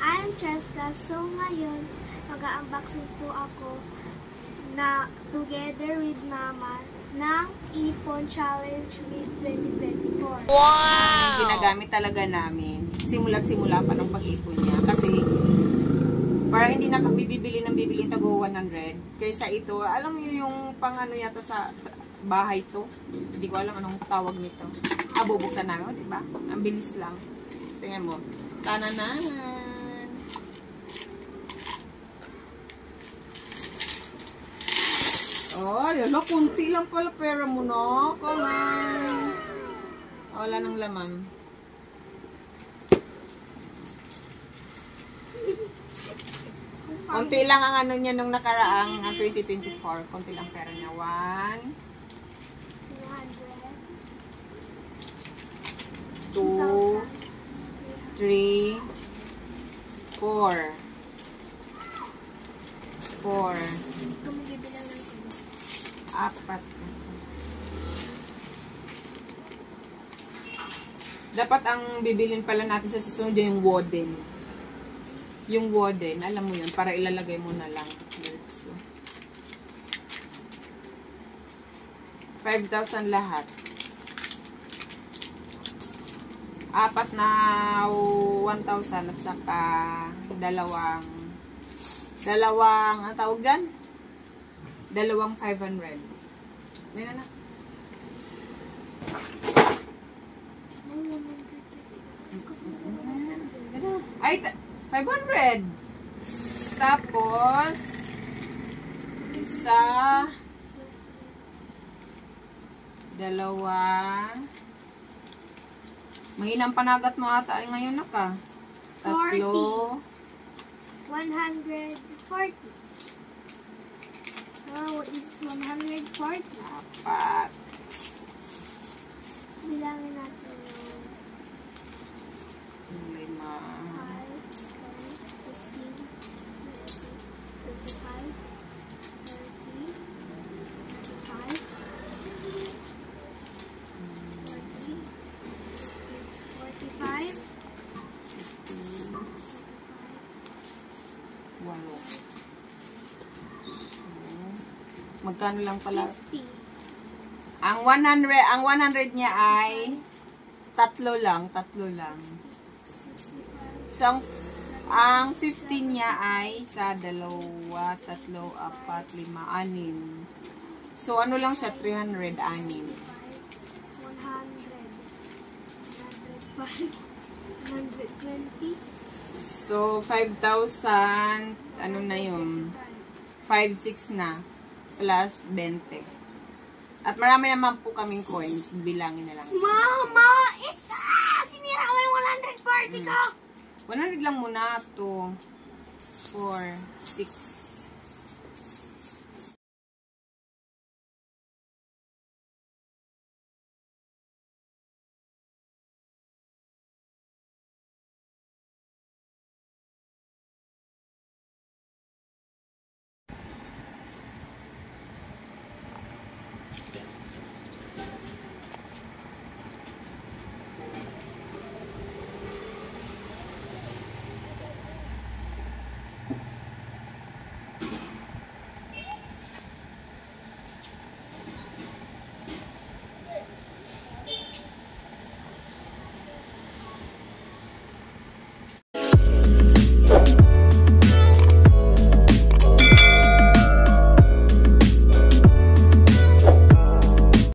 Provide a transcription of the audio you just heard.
I'm Cheska. So ngayon, mag-unboxing po ako na together with Mama ng Ipon Challenge with 2024. Wow! Ginagamit talaga namin. Simula't simula pa ng pag-ipon niya. Kasi, para hindi na kami bibili ng bibili tago 100. Kaysa ito, alam niyo yung pang ano yata sa bahay to. Hindi ko alam anong tawag nito. Bubuksan namin, di ba? Ang bilis lang. Tingnan mo. Tananan! Oh, yun. Kunti lang pala pera mo, no? Come on. Wala nang laman. Kunti lang ang ano niya nung nakaraang 2024. Kunti lang pera niya. 1, 2, 3, 4. 4. Dapat ang bibilin pala natin sa susunod yung wooden. Yung wooden, alam mo yun, para ilalagay mo na lang. So, 5,000 lahat. 4 na 1,000 at saka dalawang ang tawag dyan? Dalawang 500. May na. Ay, 500. Tapos, isa, dalawa, mahinang panagat mo ata ngayon na ka. 3, 140. Oh, it's 140. 4. Bilangin natin yung 5. 8, magkano lang pala? 50. Ang 100 niya ay tatlo lang. So, ang 15 niya ay sa 2, 3, 4, 5, 6. So, ano lang siya? 300, 6. 100, 105, 120. So, 5,000, ano na yun? 5, 6 na. Plus 20. At marami naman po kaming coins. Bilangin na lang. Mama! Ito! Sinira ko yung 140 ko! 100 lang muna. 2, 4, 6,